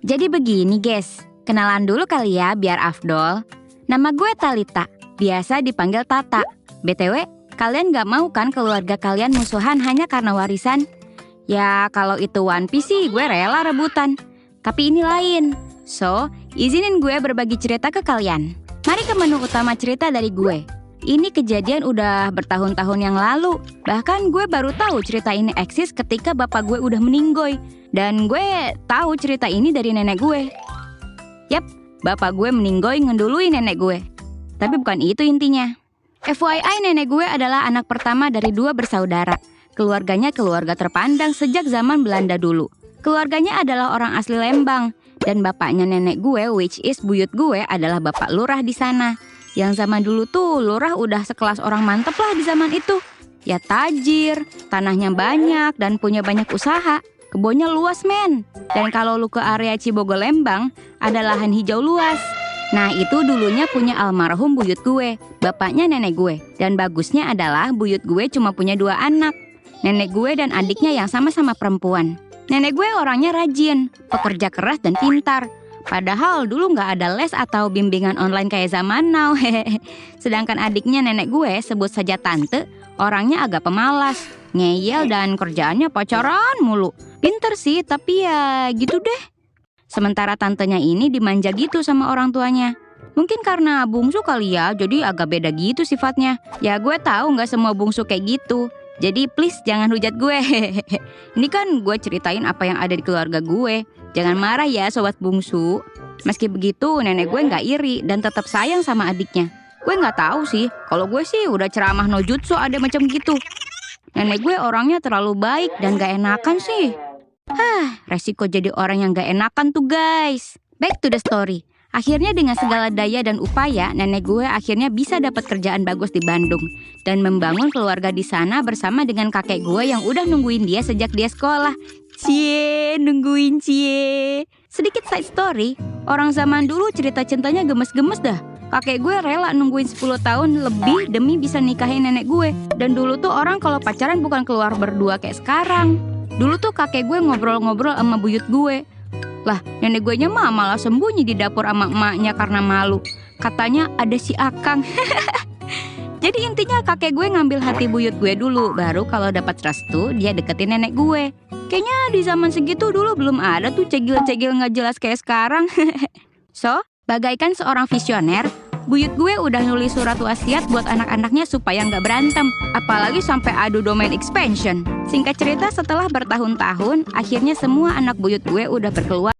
Jadi begini guys, kenalan dulu kali ya biar afdol. Nama gue Talita, biasa dipanggil Tata. BTW, kalian gak mau kan keluarga kalian musuhan hanya karena warisan? Ya kalau itu One Piece sih gue rela rebutan. Tapi ini lain. So, izinin gue berbagi cerita ke kalian. Mari ke menu utama cerita dari gue. Ini kejadian udah bertahun-tahun yang lalu. Bahkan gue baru tahu cerita ini eksis ketika bapak gue udah meninggoy. Dan gue tahu cerita ini dari nenek gue. Yap, bapak gue meninggoy ngendului nenek gue. Tapi bukan itu intinya. FYI, nenek gue adalah anak pertama dari 2 bersaudara. Keluarganya keluarga terpandang sejak zaman Belanda dulu. Keluarganya adalah orang asli Lembang. Dan bapaknya nenek gue, which is buyut gue, adalah bapak lurah di sana. Yang zaman dulu tuh lurah udah sekelas orang mantep lah di zaman itu. Ya tajir, tanahnya banyak dan punya banyak usaha. Kebunnya luas men. Dan kalau lu ke area Cibogo Lembang, ada lahan hijau luas. Nah itu dulunya punya almarhum buyut gue, bapaknya nenek gue. Dan bagusnya adalah buyut gue cuma punya 2 anak. Nenek gue dan adiknya yang sama-sama perempuan. Nenek gue orangnya rajin, pekerja keras dan pintar. Padahal dulu nggak ada les atau bimbingan online kayak zaman now. Sedangkan adiknya nenek gue, sebut saja tante, orangnya agak pemalas, ngeyel dan kerjaannya pacaran mulu. Pinter sih, tapi ya gitu deh. Sementara tantenya ini dimanja gitu sama orang tuanya. Mungkin karena bungsu kali ya, jadi agak beda gitu sifatnya. Ya gue tahu nggak semua bungsu kayak gitu. Jadi please jangan hujat gue. Ini kan gue ceritain apa yang ada di keluarga gue. Jangan marah ya sobat bungsu. Meski begitu nenek gue nggak iri dan tetap sayang sama adiknya. Gue nggak tahu sih, kalau gue sih udah ceramah no jutsu ada macam gitu. Nenek gue orangnya terlalu baik dan gak enakan sih. Resiko jadi orang yang gak enakan tuh guys. Back to the story. Akhirnya dengan segala daya dan upaya, nenek gue akhirnya bisa dapat kerjaan bagus di Bandung dan membangun keluarga di sana bersama dengan kakek gue yang udah nungguin dia sejak dia sekolah. Cie, nungguin cie. Sedikit side story, orang zaman dulu cerita cintanya gemes-gemes dah. Kakek gue rela nungguin 10 tahun lebih demi bisa nikahin nenek gue. Dan dulu tuh orang kalau pacaran bukan keluar berdua kayak sekarang. Dulu tuh kakek gue ngobrol-ngobrol sama buyut gue. Lah, nenek gue nya mah malah sembunyi di dapur sama emaknya karena malu. Katanya ada si Akang. Jadi intinya kakek gue ngambil hati buyut gue dulu. Baru kalau dapat restu, dia deketin nenek gue. Kayaknya di zaman segitu dulu belum ada tuh cegil-cegil gak jelas kayak sekarang. So, bagaikan seorang visioner, buyut gue udah nulis surat wasiat buat anak-anaknya supaya nggak berantem. Apalagi sampai adu domain expansion. Singkat cerita, setelah bertahun-tahun, akhirnya semua anak buyut gue udah berkeluarga.